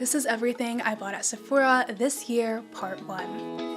This is everything I bought at Sephora this year, part 1.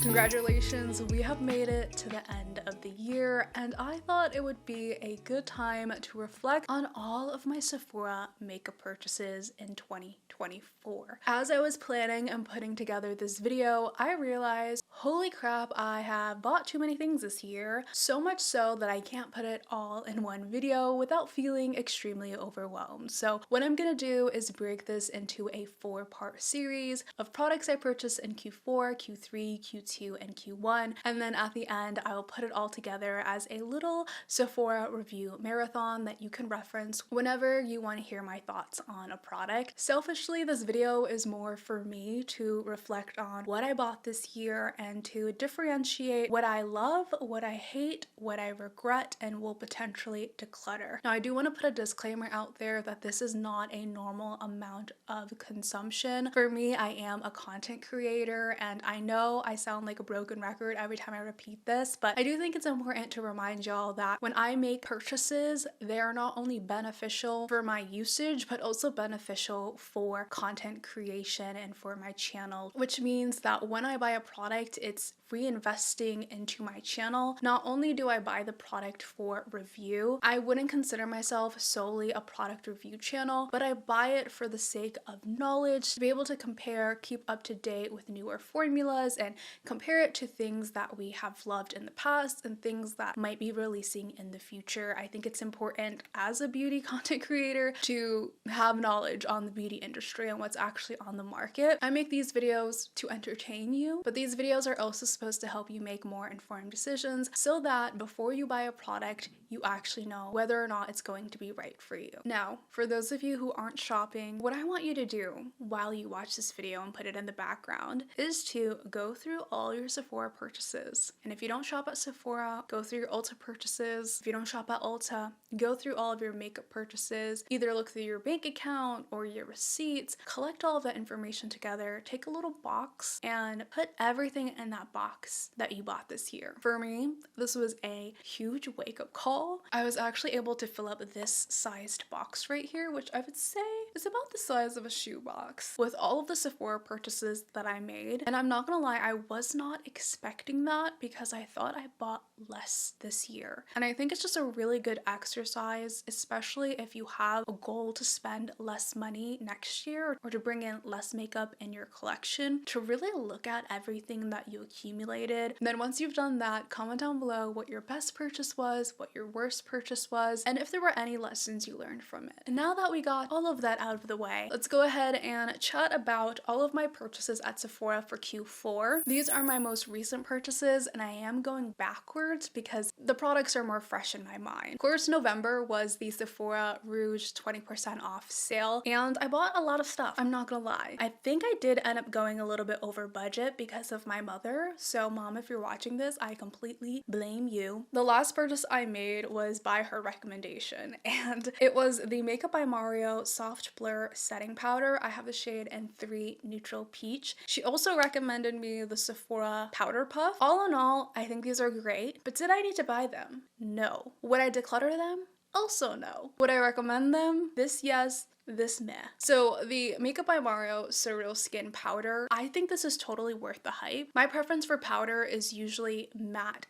Congratulations, we have made it to the end of the year, and I thought it would be a good time to reflect on all of my Sephora makeup purchases in 2024. As I was planning and putting together this video, I realized, holy crap, I have bought too many things this year, so much so that I can't put it all in one video without feeling extremely overwhelmed. So what I'm gonna do is break this into a 4-part series of products I purchased in Q4, Q3, Q2, and Q1, and then at the end I will put it all together as a little Sephora review marathon that you can reference whenever you want to hear my thoughts on a product. Selfishly, this video is more for me to reflect on what I bought this year and to differentiate what I love, what I hate, what I regret, and will potentially declutter. Now, I do want to put a disclaimer out there that this is not a normal amount of consumption. For me, I am a content creator, and I know I sound like a broken record every time I repeat this, but I do think it's important to remind y'all that when I make purchases, they are not only beneficial for my usage, but also beneficial for content creation and for my channel, which means that when I buy a product, it's reinvesting into my channel. Not only do I buy the product for review, I wouldn't consider myself solely a product review channel, but I buy it for the sake of knowledge, to be able to compare, keep up to date with newer formulas, and compare it to things that we have loved in the past and things that might be releasing in the future. I think it's important as a beauty content creator to have knowledge on the beauty industry and what's actually on the market. I make these videos to entertain you, but these videos are also supposed to help you make more informed decisions so that before you buy a product, you actually know whether or not it's going to be right for you. Now, for those of you who aren't shopping, what I want you to do while you watch this video and put it in the background is to go through all your Sephora purchases. And if you don't shop at Sephora, go through your Ulta purchases. If you don't shop at Ulta, go through all of your makeup purchases. Either look through your bank account or your receipts, collect all of that information together, take a little box and put everything in that box that you bought this year. For me, this was a huge wake-up call. I was actually able to fill up this sized box right here, which I would say is about the size of a shoebox, with all of the Sephora purchases that I made. And I'm not gonna lie, I was not expecting that because I thought I bought less this year. And I think it's just a really good exercise, especially if you have a goal to spend less money next year or to bring in less makeup in your collection, to really look at everything that you accumulated. And then once you've done that, comment down below what your best purchase was, what your worst purchase was, and if there were any lessons you learned from it. And now that we got all of that out of the way, let's go ahead and chat about all of my purchases at Sephora for Q4. These are my most recent purchases, and I am going backwards because the products are more fresh in my mind. Of course, November was the Sephora Rouge 20% off sale, and I bought a lot of stuff. I'm not gonna lie. I think I did end up going a little bit over budget because of my mother. So mom, if you're watching this, I completely blame you. The last purchase I made was by her recommendation, and it was the Makeup by Mario Soft Blur Setting Powder. I have the shade in 3 Neutral Peach. She also recommended me the Sephora Powder Puff. All in all, I think these are great, but did I need to buy them? No. Would I declutter them? Also no. Would I recommend them? This yes, this meh. So the Makeup by Mario Surreal Skin Powder, I think this is totally worth the hype. My preference for powder is usually matte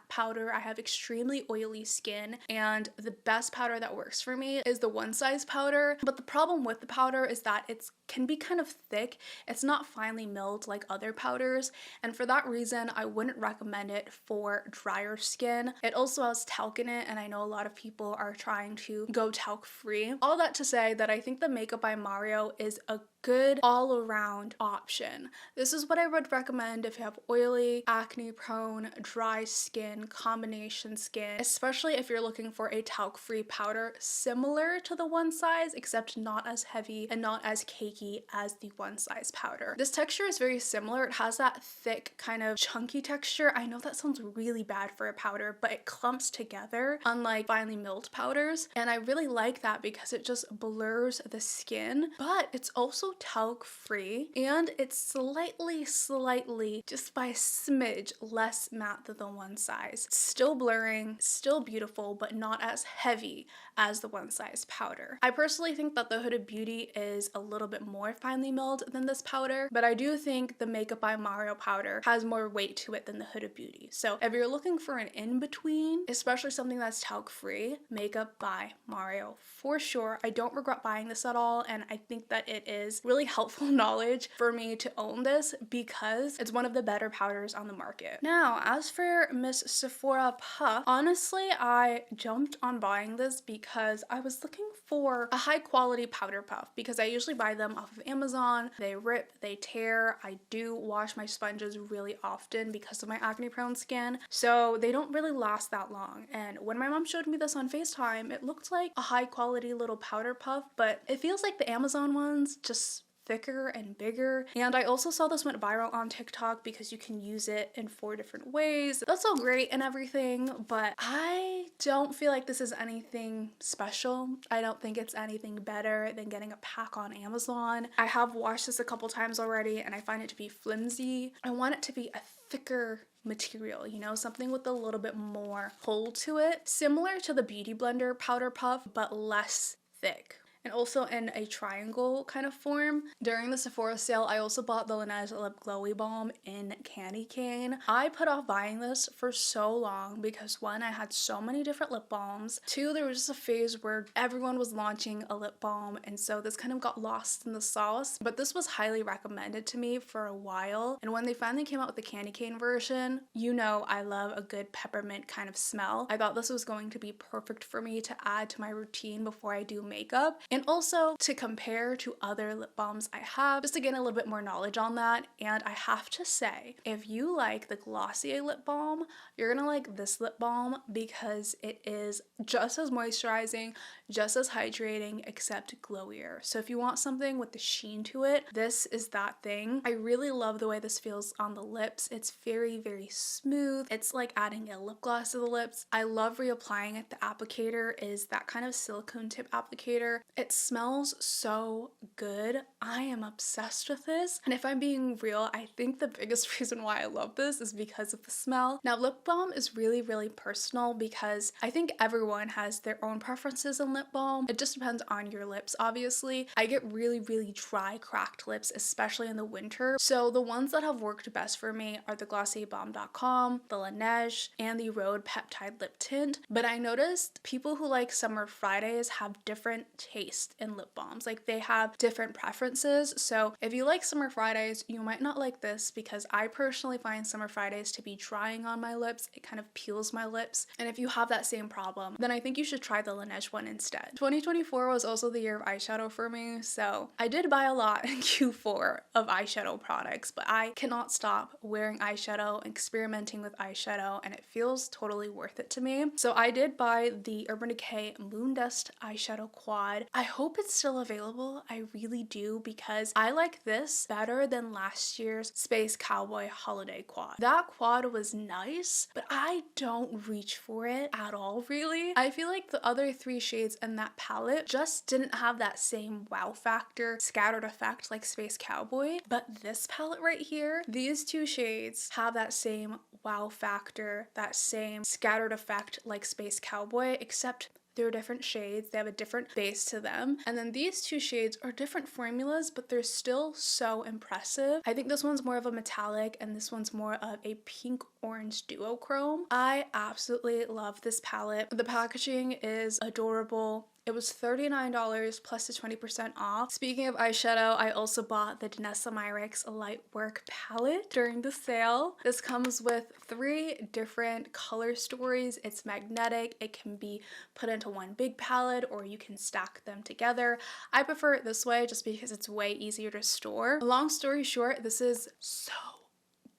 powder. I have extremely oily skin, and the best powder that works for me is the one size powder. But the problem with the powder is that it can be kind of thick. It's not finely milled like other powders, and for that reason I wouldn't recommend it for drier skin. It also has talc in it, and I know a lot of people are trying to go talc free. All that to say that I think the Makeup by Mario is a good all-around option. This is what I would recommend if you have oily, acne-prone, dry skin, combination skin, especially if you're looking for a talc-free powder similar to the One Size, except not as heavy and not as cakey as the One Size powder. This texture is very similar. It has that thick kind of chunky texture. I know that sounds really bad for a powder, but it clumps together unlike finely milled powders, and I really like that because it just blurs the skin, but it's also talc free and it's slightly just by a smidge less matte than the One Size. Still blurring, still beautiful, but not as heavy as the One Size powder. I personally think that the Huda Beauty is a little bit more finely milled than this powder, but I do think the Makeup by Mario powder has more weight to it than the Huda Beauty. So if you're looking for an in-between, especially something that's talc free, Makeup by Mario for sure. I don't regret buying this at all, and I think that it is really helpful knowledge for me to own this because it's one of the better powders on the market. Now, as for Miss Sephora Puff, honestly, I jumped on buying this because I was looking for a high quality powder puff because I usually buy them off of Amazon. They rip, they tear. I do wash my sponges really often because of my acne prone skin, so they don't really last that long. And when my mom showed me this on FaceTime, it looked like a high quality little powder puff, but it feels like the Amazon ones, just thicker and bigger. And I also saw this went viral on TikTok because you can use it in 4 different ways. That's all great and everything, but I don't feel like this is anything special. I don't think it's anything better than getting a pack on Amazon. I have washed this a couple times already and I find it to be flimsy. I want it to be a thicker material, you know, something with a little bit more hold to it, similar to the Beauty Blender powder puff, but less thick. And also in a triangle kind of form. During the Sephora sale, I also bought the Laneige Lip Glowy Balm in Candy Cane. I put off buying this for so long because 1, I had so many different lip balms. 2, there was just a phase where everyone was launching a lip balm, and so this kind of got lost in the sauce. But this was highly recommended to me for a while, and when they finally came out with the Candy Cane version, you know I love a good peppermint kind of smell. I thought this was going to be perfect for me to add to my routine before I do makeup. And also to compare to other lip balms I have, just to gain a little bit more knowledge on that. And I have to say, if you like the Glossier lip balm, you're gonna like this lip balm because it is just as moisturizing, just as hydrating, except glowier. So if you want something with the sheen to it, this is that thing. I really love the way this feels on the lips. It's very smooth. It's like adding a lip gloss to the lips. I love reapplying it. The applicator is that kind of silicone tip applicator. It smells so good. I am obsessed with this. And if I'm being real, I think the biggest reason why I love this is because of the smell. Now, lip balm is really personal because I think everyone has their own preferences in lip balm. It just depends on your lips, obviously. I get really dry, cracked lips, especially in the winter. So the ones that have worked best for me are the GlossierBalm.com, the Laneige, and the Rhode Peptide Lip Tint. But I noticed people who like Summer Fridays have different taste in lip balms. Like, they have different preferences. So if you like Summer Fridays, you might not like this because I personally find Summer Fridays to be drying on my lips. It kind of peels my lips. And if you have that same problem, then I think you should try the Laneige one instead. 2024 was also the year of eyeshadow for me, so I did buy a lot in Q4 of eyeshadow products, but I cannot stop wearing eyeshadow, experimenting with eyeshadow, and it feels totally worth it to me. So I did buy the Urban Decay Moondust eyeshadow quad. I hope it's still available. I really do, because I like this better than last year's Space Cowboy Holiday quad. That quad was nice, but I don't reach for it at all, really. I feel like the other 3 shades in that palette just didn't have that same wow factor, scattered effect like Space Cowboy, but this palette right here, these 2 shades have that same wow factor, that same scattered effect like Space Cowboy, except they're different shades, they have a different base to them. And then these 2 shades are different formulas, but they're still so impressive. I think this one's more of a metallic and this one's more of a pink Orange Duochrome. I absolutely love this palette. The packaging is adorable. It was $39 plus the 20% off. Speaking of eyeshadow, I also bought the Danessa Myricks Lightwork palette during the sale. This comes with 3 different color stories. It's magnetic. It can be put into one big palette or you can stack them together. I prefer it this way just because it's way easier to store. Long story short, this is so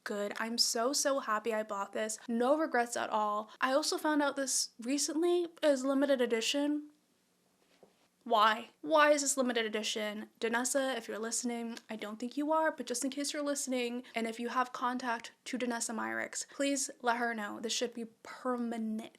good. I'm so happy I bought this. No regrets at all. I also found out this recently is limited edition. Why? Why is this limited edition? Danessa, if you're listening, I don't think you are, but just in case you're listening, and if you have contact to Danessa Myricks, please let her know. This should be permanent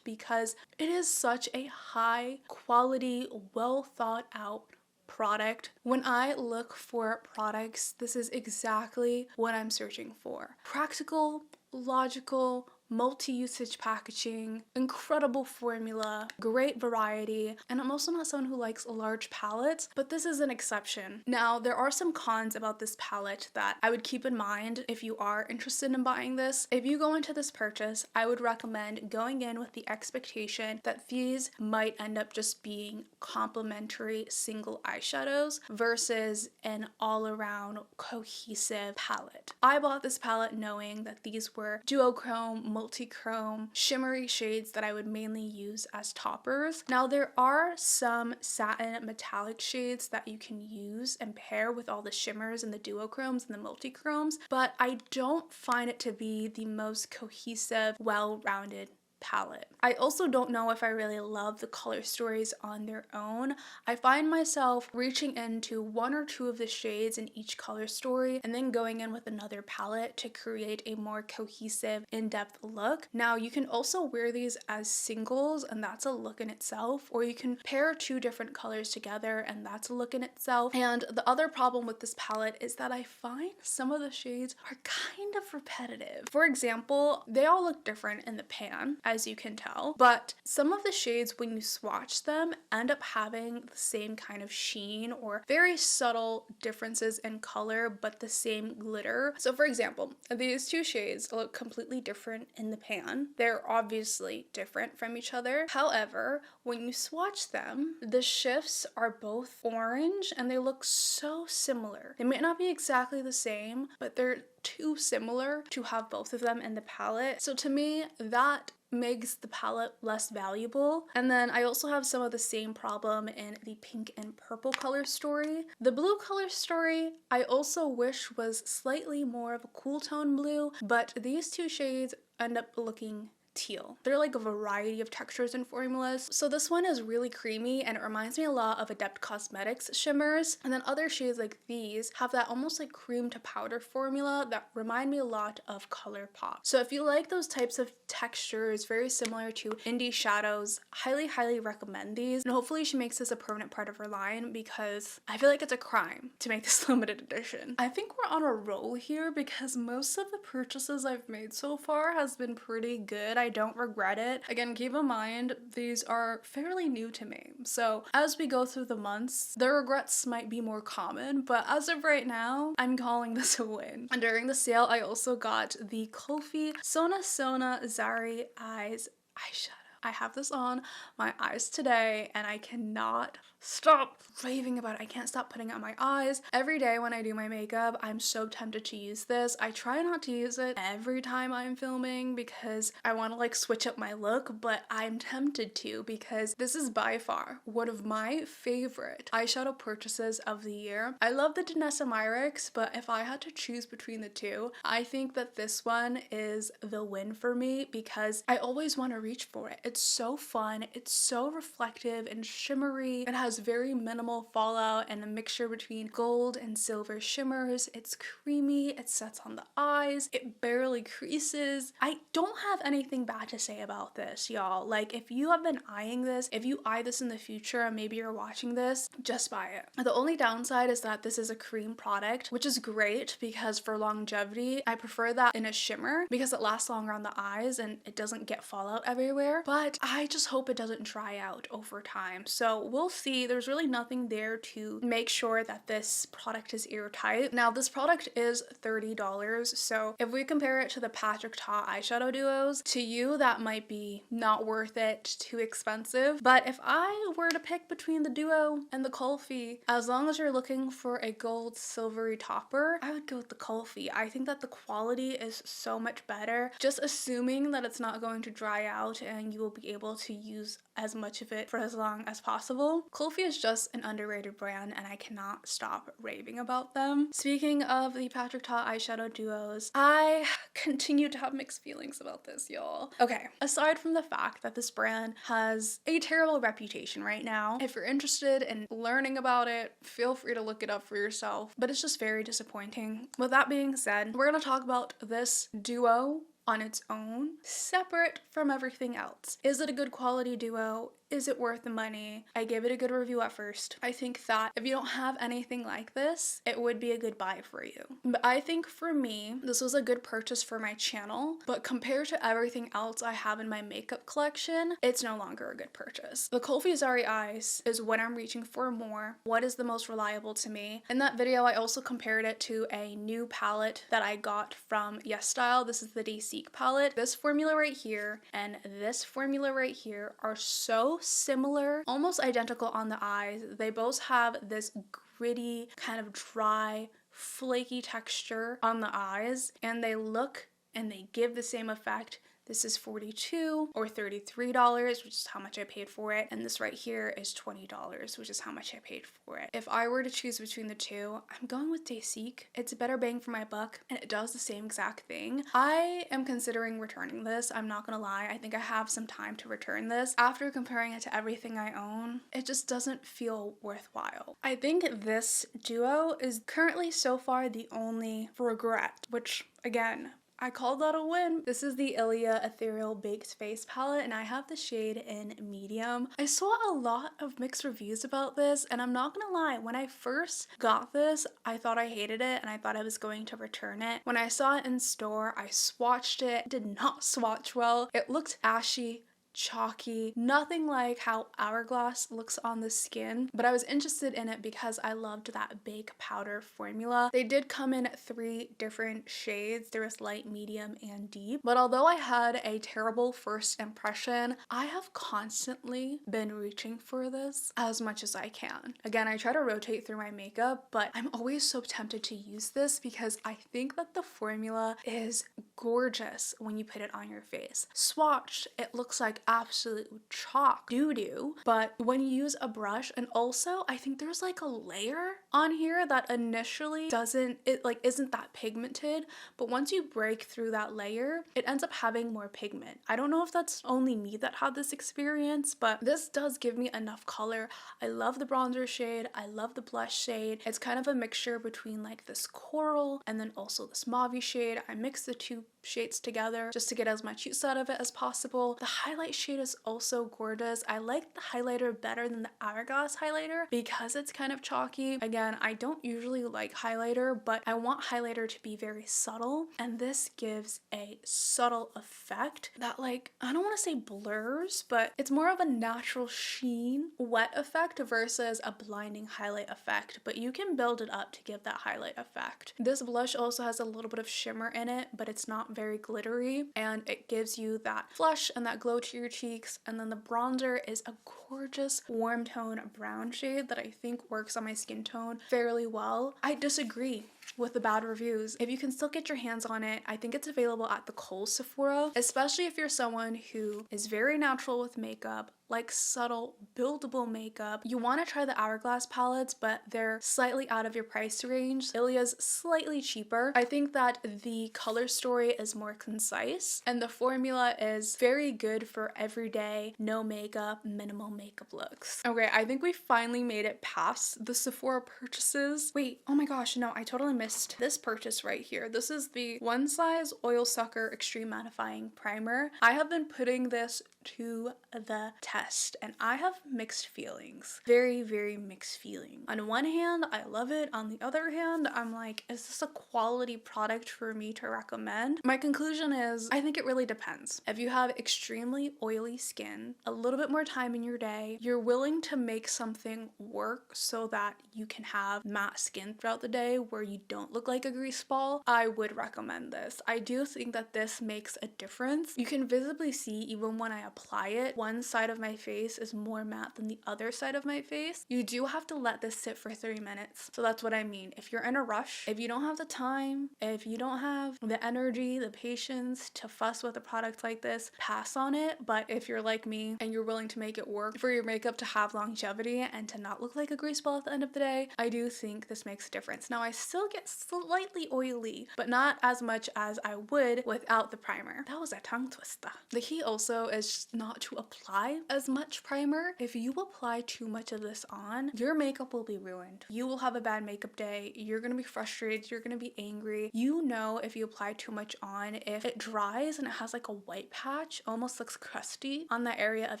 because it is such a high quality, well thought out product. When I look for products, this is exactly what I'm searching for. Practical, logical, multi-usage packaging, incredible formula, great variety, and I'm also not someone who likes large palettes, but this is an exception. Now, there are some cons about this palette that I would keep in mind if you are interested in buying this. If you go into this purchase, I would recommend going in with the expectation that these might end up just being complementary single eyeshadows versus an all-around cohesive palette. I bought this palette knowing that these were duochrome, multi-chrome, shimmery shades that I would mainly use as toppers. Now there are some satin metallic shades that you can use and pair with all the shimmers and the duochromes and the multi-chromes, but I don't find it to be the most cohesive, well-rounded palette. I also don't know if I really love the color stories on their own. I find myself reaching into 1 or 2 of the shades in each color story and then going in with another palette to create a more cohesive, in-depth look. Now you can also wear these as singles and that's a look in itself, or you can pair 2 different colors together and that's a look in itself. And the other problem with this palette is that I find some of the shades are kind of repetitive. For example, they all look different in the pan, as you can tell, but some of the shades when you swatch them end up having the same kind of sheen or very subtle differences in color but the same glitter. So for example, these 2 shades look completely different in the pan. They're obviously different from each other. However, when you swatch them, the shifts are both orange and they look so similar. They might not be exactly the same, but they're too similar to have both of them in the palette. So to me, that makes the palette less valuable. And then I also have some of the same problem in the pink and purple color story. The blue color story I also wish was slightly more of a cool tone blue, but these 2 shades end up looking teal. They're like a variety of textures and formulas. So this one is really creamy and it reminds me a lot of Adept Cosmetics shimmers. And then other shades like these have that almost like cream to powder formula that remind me a lot of ColourPop. So if you like those types of textures very similar to indie shadows, highly recommend these. And hopefully she makes this a permanent part of her line because I feel like it's a crime to make this limited edition. I think we're on a roll here because most of the purchases I've made so far has been pretty good. I don't regret it. Again, keep in mind, these are fairly new to me. So as we go through the months, the regrets might be more common, but as of right now, I'm calling this a win. And during the sale, I also got the Kulfi Sona Zari Eyes eyeshadow. I have this on my eyes today and I cannot stop raving about it. I can't stop putting it on my eyes. Every day when I do my makeup, I'm so tempted to use this. I try not to use it every time I'm filming because I want to like switch up my look, but I'm tempted to because this is by far one of my favorite eyeshadow purchases of the year. I love the Danessa Myricks, but if I had to choose between the 2, I think that this one is the win for me because I always want to reach for it. It's so fun. It's so reflective and shimmery. It has very minimal fallout and a mixture between gold and silver shimmers. It's creamy. It sets on the eyes. It barely creases. I don't have anything bad to say about this, y'all. Like, if you have been eyeing this, if you eye this in the future and maybe you're watching this, just buy it. The only downside is that this is a cream product, which is great because for longevity, I prefer that in a shimmer because it lasts longer on the eyes and it doesn't get fallout everywhere. But but I just hope it doesn't dry out over time. So we'll see. There's really nothing there to make sure that this product is airtight. Now this product is $30, so if we compare it to the Ta Eyeshadow Duos, to you that might be not worth it, too expensive. But if I were to pick between the Duo and the Kulfi, as long as you're looking for a gold silvery topper, I would go with the Kulfi. I think that the quality is so much better, just assuming that it's not going to dry out and you will be able to use as much of it for as long as possible. Kulfi is just an underrated brand and I cannot stop raving about them. Speaking of the Ta Eyeshadow Duos, I continue to have mixed feelings about this, y'all. Okay, aside from the fact that this brand has a terrible reputation right now, if you're interested in learning about it, feel free to look it up for yourself, but it's just very disappointing. With that being said, we're gonna talk about this duo on its own, separate from everything else. Is it a good quality duo? Is it worth the money? I gave it a good review at first. I think that if you don't have anything like this, it would be a good buy for you. But I think for me, this was a good purchase for my channel, but compared to everything else I have in my makeup collection, it's no longer a good purchase. The Kulfi Zari Eyes is what I'm reaching for more. What is the most reliable to me? In that video, I also compared it to a new palette that I got from YesStyle. This is the Decay palette. This formula right here and this formula right here are so similar, almost identical on the eyes. They both have this gritty, kind of dry, flaky texture on the eyes, and they look and they give the same effect. This is $42 or $33, which is how much I paid for it. And this right here is $20, which is how much I paid for it. If I were to choose between the two, I'm going with Decay. It's a better bang for my buck and it does the same exact thing. I am considering returning this. I'm not gonna lie. I think I have some time to return this. After comparing it to everything I own, it just doesn't feel worthwhile. I think this duo is currently so far the only regret, which again, I call that a win. This is the Ilia Ethereal Baked Face Palette and I have the shade in medium. I saw a lot of mixed reviews about this and I'm not gonna lie, when I first got this, I thought I hated it and I thought I was going to return it. When I saw it in store, I swatched it. It did not swatch well. It looked ashy, chalky, nothing like how Hourglass looks on the skin, but I was interested in it because I loved that bake powder formula. They did come in 3 different shades. There was light, medium, and deep, but although I had a terrible first impression, I have constantly been reaching for this as much as I can. Again, I try to rotate through my makeup, but I'm always so tempted to use this because I think that the formula is gorgeous when you put it on your face. Swatched, it looks like absolute chalk doo-doo, but when you use a brush, and also I think there's like a layer on here that initially isn't that pigmented, but once you break through that layer, it ends up having more pigment. I don't know if that's only me that had this experience, but this does give me enough color. I love the bronzer shade, I love the blush shade. It's kind of a mixture between like this coral and then also this mauve shade. I mix the two shades together just to get as much use out of it as possible. The highlight shade is also gorgeous. I like the highlighter better than the Hourglass highlighter because it's kind of chalky. Again, I don't usually like highlighter, but I want highlighter to be very subtle, and this gives a subtle effect that, like, I don't want to say blurs, but it's more of a natural sheen wet effect versus a blinding highlight effect, but you can build it up to give that highlight effect. This blush also has a little bit of shimmer in it, but it's not very glittery, and it gives you that flush and that glow to your cheeks. And then the bronzer is a gorgeous warm tone brown shade that I think works on my skin tone fairly well. I disagree with the bad reviews. If you can still get your hands on it, I think it's available at the Kohl's Sephora, especially if you're someone who is very natural with makeup, like subtle, buildable makeup. You want to try the Hourglass palettes, but they're slightly out of your price range. Ilia's slightly cheaper. I think that the color story is more concise, and the formula is very good for everyday, no makeup, minimal makeup looks. Okay, I think we finally made it past the Sephora purchases. Wait, oh my gosh, no, I totally missed this purchase right here. This is the One Size Oil Sucker Extreme Mattifying Primer. I have been putting this to the test, and I have mixed feelings. Very, very mixed feelings. On one hand, I love it. On the other hand, I'm like, is this a quality product for me to recommend? My conclusion is, I think it really depends. If you have extremely oily skin, a little bit more time in your day, you're willing to make something work so that you can have matte skin throughout the day where you don't look like a grease ball, I would recommend this. I do think that this makes a difference. You can visibly see even when I apply it, one side of my face is more matte than the other side of my face. You do have to let this sit for 3 minutes. So that's what I mean. If you're in a rush, if you don't have the time, if you don't have the energy, the patience to fuss with a product like this, pass on it. But if you're like me and you're willing to make it work for your makeup to have longevity and to not look like a grease ball at the end of the day, I do think this makes a difference. Now I still get slightly oily, but not as much as I would without the primer. That was a tongue twister. The key also is not to apply as much primer. If you apply too much of this on, your makeup will be ruined. You will have a bad makeup day. You're gonna be frustrated. You're gonna be angry. You know if you apply too much on, if it dries and it has like a white patch, almost looks crusty on the area of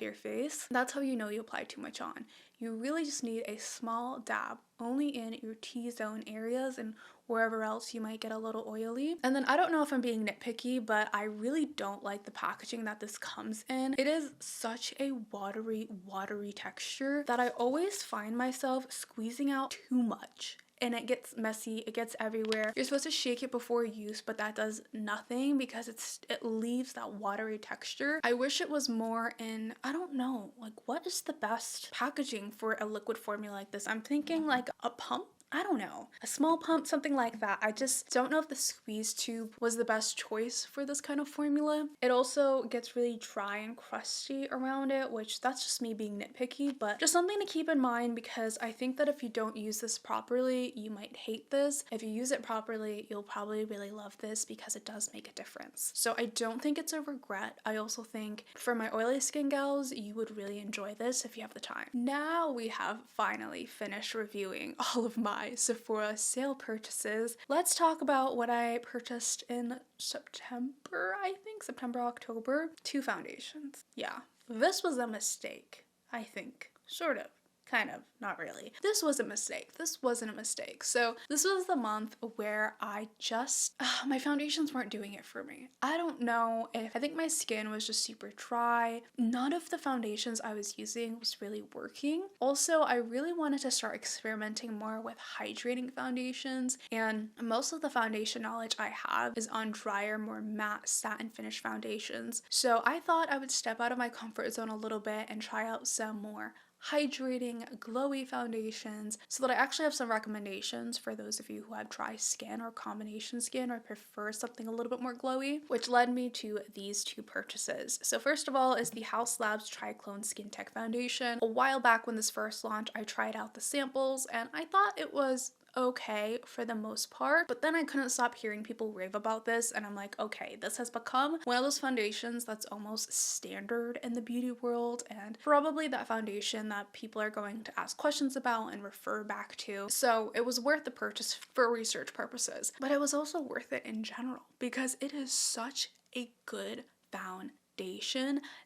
your face, that's how you know you apply too much on. You really just need a small dab, only in your T-zone areas and wherever else you might get a little oily. And then I don't know if I'm being nitpicky, but I really don't like the packaging that this comes in. It is such a watery texture that I always find myself squeezing out too much. And it gets messy, it gets everywhere. You're supposed to shake it before use, but that does nothing because it leaves that watery texture. I wish it was more in, I don't know, like what is the best packaging for a liquid formula like this? I'm thinking like a pump? I don't know, a small pump, something like that. I just don't know if the squeeze tube was the best choice for this kind of formula. It also gets really dry and crusty around it, which that's just me being nitpicky, but just something to keep in mind because I think that if you don't use this properly, you might hate this. If you use it properly, you'll probably really love this because it does make a difference. So I don't think it's a regret. I also think for my oily skin gals, you would really enjoy this if you have the time. Now we have finally finished reviewing all of my Sephora sale purchases. Let's talk about what I purchased in September, I think. September, October. 2 foundations. Yeah. This was a mistake, I think. Sort of. Kind of, not really. This was a mistake. This wasn't a mistake. So this was the month where I just, my foundations weren't doing it for me. I don't know if, I think my skin was just super dry. None of the foundations I was using was really working. Also, I really wanted to start experimenting more with hydrating foundations, and most of the foundation knowledge I have is on drier, more matte satin finish foundations. So I thought I would step out of my comfort zone a little bit and try out some more hydrating, glowy foundations so that I actually have some recommendations for those of you who have dry skin or combination skin or prefer something a little bit more glowy, which led me to these 2 purchases. So first of all is the Haus Triclone Skin Tech Foundation. A while back when this first launched, I tried out the samples and I thought it was okay for the most part, but then I couldn't stop hearing people rave about this and I'm like, okay, this has become one of those foundations that's almost standard in the beauty world and probably that foundation that people are going to ask questions about and refer back to. So it was worth the purchase for research purposes, but it was also worth it in general because it is such a good foundation.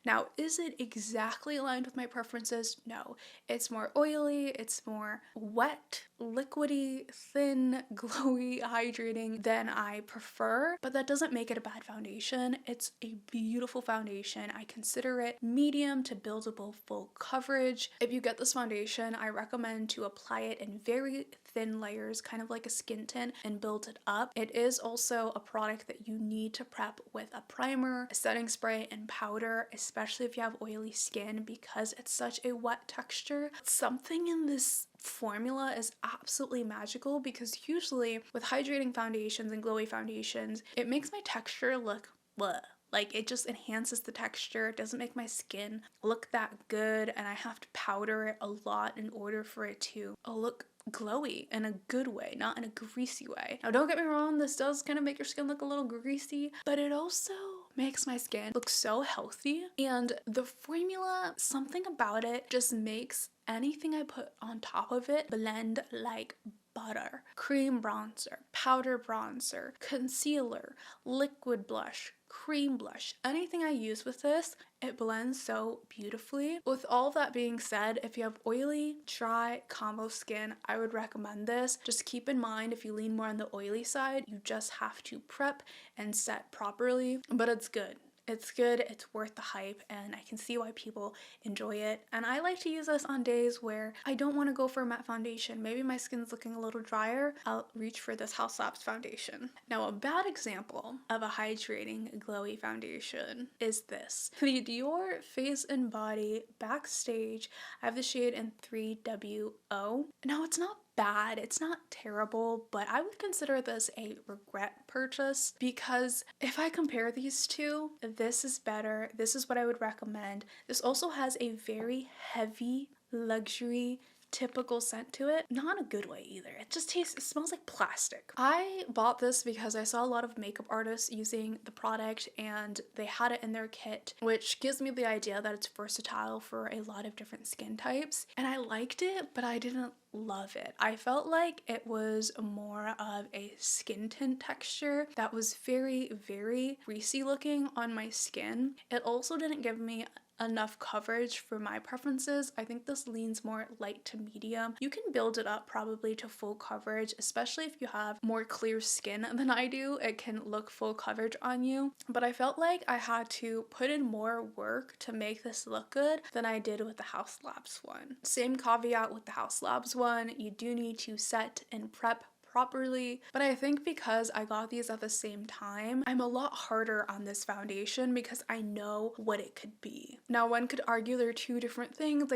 Now, is it exactly aligned with my preferences? No. It's more oily, it's more wet, liquidy, thin, glowy, hydrating than I prefer, but that doesn't make it a bad foundation. It's a beautiful foundation. I consider it medium to buildable full coverage. If you get this foundation, I recommend to apply it in very thin layers, kind of like a skin tint, and build it up. It is also a product that you need to prep with a primer, a setting spray, and powder, especially if you have oily skin because it's such a wet texture. Something in this formula is absolutely magical because usually with hydrating foundations and glowy foundations, it makes my texture look bleh. Like it just enhances the texture. It doesn't make my skin look that good and I have to powder it a lot in order for it to look glowy in a good way, not in a greasy way. Now don't get me wrong, this does kind of make your skin look a little greasy, but it also makes my skin look so healthy. And the formula, something about it just makes anything I put on top of it blend like butter. Cream bronzer, powder bronzer, concealer, liquid blush, cream blush. Anything I use with this, it blends so beautifully. With all of that being said, if you have oily, dry, combo skin, I would recommend this. Just keep in mind, if you lean more on the oily side, you just have to prep and set properly, but it's good. It's good, it's worth the hype, and I can see why people enjoy it. And I like to use this on days where I don't want to go for a matte foundation. Maybe my skin's looking a little drier, I'll reach for this Haus foundation. Now, a bad example of a hydrating, glowy foundation is this. The Dior Face and Body Backstage. I have the shade in 3WO. Now, it's not bad, it's not terrible, but I would consider this a regret purchase because if I compare these two, this is better. This is what I would recommend. This also has a very heavy, luxury, typical scent to it. Not in a good way either. It smells like plastic. I bought this because I saw a lot of makeup artists using the product and they had it in their kit, which gives me the idea that it's versatile for a lot of different skin types. And I liked it, but I didn't love it. I felt like it was more of a skin tint texture that was very, very greasy looking on my skin. It also didn't give me enough coverage for my preferences. I think this leans more light to medium. You can build it up probably to full coverage, especially if you have more clear skin than I do. It can look full coverage on you, but I felt like I had to put in more work to make this look good than I did with the Haus one. Same caveat with the Haus one, you do need to set and prep properly, but I think because I got these at the same time, I'm a lot harder on this foundation because I know what it could be. Now, one could argue they're two different things,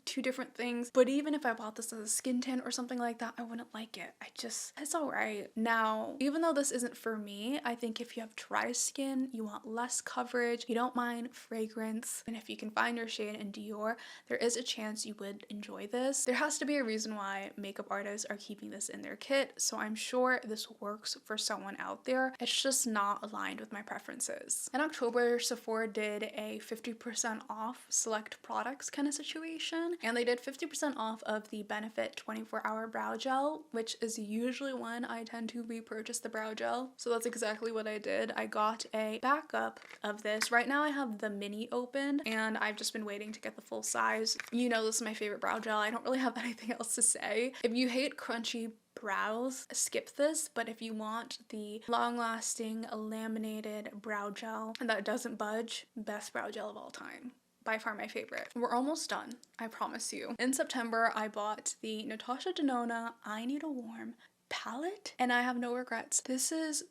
two different things, but even if I bought this as a skin tint or something like that, I wouldn't like it. It's alright. Now, even though this isn't for me, I think if you have dry skin, you want less coverage, you don't mind fragrance, and if you can find your shade in Dior, there is a chance you would enjoy this. There has to be a reason why makeup artists are keeping this in their kit, so I'm sure this works for someone out there. It's just not aligned with my preferences. In October, Sephora did a 50% off select products kind of situation, and they did 50% off of the Benefit 24-hour brow gel, which is usually when I tend to repurchase the brow gel. So that's exactly what I did. I got a backup of this. Right now I have the mini opened, and I've just been waiting to get the full size. You know, this is my favorite brow gel. I don't really have anything else to say. If you hate crunchy brows, skip this, but if you want the long-lasting laminated brow gel that doesn't budge, best brow gel of all time. By far my favorite. We're almost done, I promise you. In September, I bought the Natasha Denona I Need a Warm palette, and I have no regrets. This is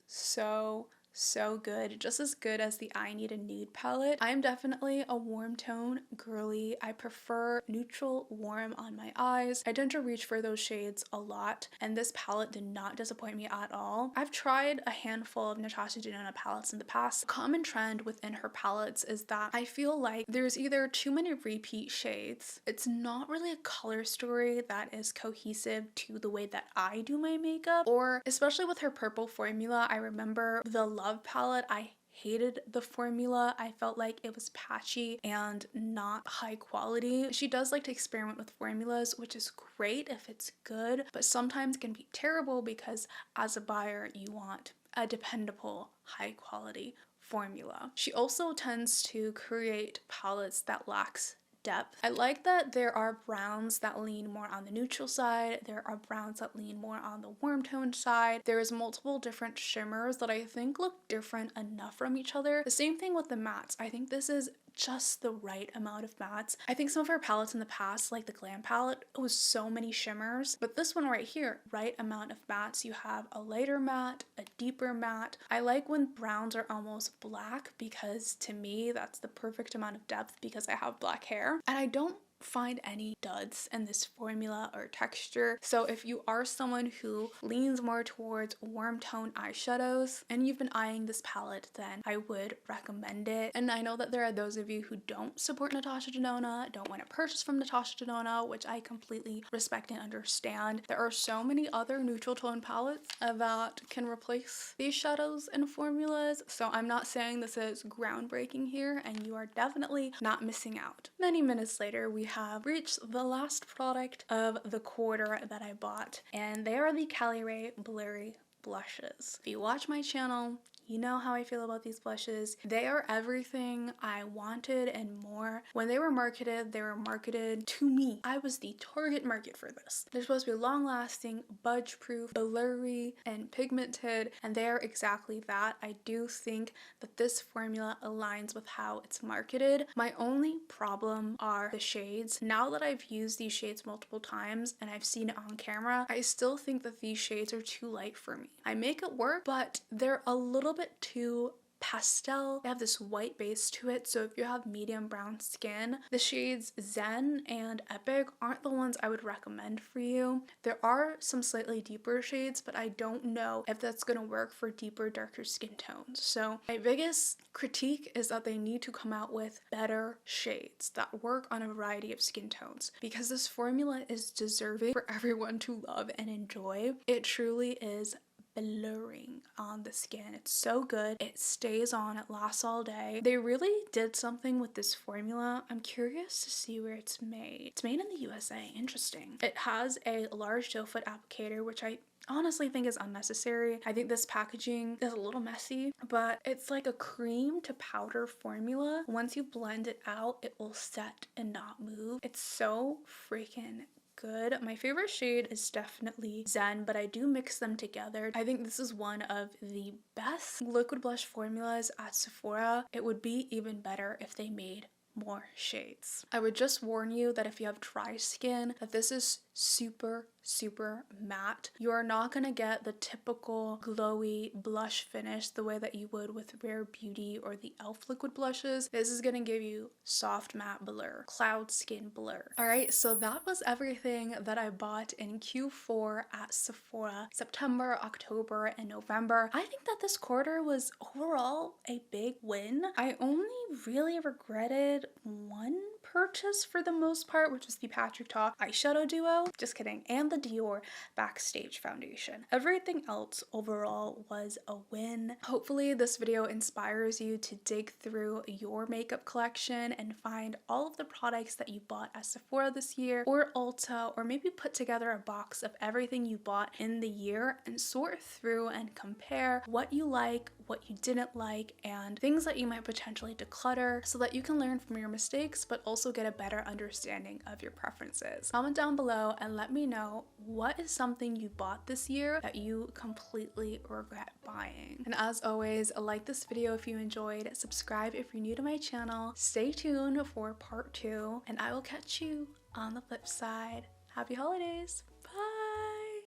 so good, just as good as the I Need a Nude palette. I am definitely a warm tone girly. I prefer neutral warm on my eyes. I tend to reach for those shades a lot, and this palette did not disappoint me at all. I've tried a handful of Natasha Denona palettes in the past. A common trend within her palettes is that I feel like there's either too many repeat shades, it's not really a color story that is cohesive to the way that I do my makeup, or especially with her purple formula, I remember the Love palette, I hated the formula. I felt like it was patchy and not high quality. She does like to experiment with formulas, which is great if it's good, but sometimes can be terrible because as a buyer, you want a dependable, high quality formula. She also tends to create palettes that lacks depth. I like that there are browns that lean more on the neutral side, there are browns that lean more on the warm tone side, there's multiple different shimmers that I think look different enough from each other. The same thing with the mattes. I think this is just the right amount of mattes. I think some of her palettes in the past, like the Glam palette, it was so many shimmers, but this one right here, right amount of mattes. You have a lighter matte, a deeper matte. I like when browns are almost black because to me that's the perfect amount of depth because I have black hair, and I don't find any duds in this formula or texture. So if you are someone who leans more towards warm tone eyeshadows and you've been eyeing this palette, then I would recommend it. And I know that there are those of you who don't support Natasha Denona, don't want to purchase from Natasha Denona, which I completely respect and understand. There are so many other neutral tone palettes that can replace these shadows and formulas, so I'm not saying this is groundbreaking here, and you are definitely not missing out. Many minutes later, we have reached the last product of the quarter that I bought, and they are the Caliray Blurry blushes. If you watch my channel, You know how I feel about these blushes. They are everything I wanted and more. When they were marketed to me. I was the target market for this. They're supposed to be long lasting, budge proof, blurry, and pigmented, and they are exactly that. I do think that this formula aligns with how it's marketed. My only problem are the shades. Now that I've used these shades multiple times and I've seen it on camera, I still think that these shades are too light for me. I make it work, but they're a little bit too pastel. They have this white base to it, so if you have medium brown skin, the shades Zen and Epic aren't the ones I would recommend for you. There are some slightly deeper shades, but I don't know if that's going to work for deeper, darker skin tones. So my biggest critique is that they need to come out with better shades that work on a variety of skin tones, because this formula is deserving for everyone to love and enjoy. It truly is blurring on the skin. It's so good. It stays on. It lasts all day. They really did something with this formula. I'm curious to see where it's made. It's made in the USA. Interesting. It has a large doe foot applicator, which I honestly think is unnecessary. I think this packaging is a little messy, but it's like a cream to powder formula. Once you blend it out, it will set and not move. It's so freaking good. My favorite shade is definitely Zen, but I do mix them together. I think this is one of the best liquid blush formulas at Sephora. It would be even better if they made more shades. I would just warn you that if you have dry skin, that this is super matte. You are not going to get the typical glowy blush finish the way that you would with Rare Beauty or the e.l.f. liquid blushes. This is going to give you soft matte blur, cloud skin blur. Alright, so that was everything that I bought in Q4 at Sephora, September, October, and November. I think that this quarter was overall a big win. I only really regretted one purchase for the most part, which was the Ta Eyeshadow Duo. Just kidding. And the Dior Backstage foundation. Everything else overall was a win. Hopefully this video inspires you to dig through your makeup collection and find all of the products that you bought at Sephora this year or Ulta, or maybe put together a box of everything you bought in the year and sort through and compare what you like, what you didn't like, and things that you might potentially declutter so that you can learn from your mistakes but also get a better understanding of your preferences. Comment down below and let me know what is something you bought this year that you completely regret buying. And as always, like this video if you enjoyed, subscribe if you're new to my channel, stay tuned for part 2, and I will catch you on the flip side. Happy holidays!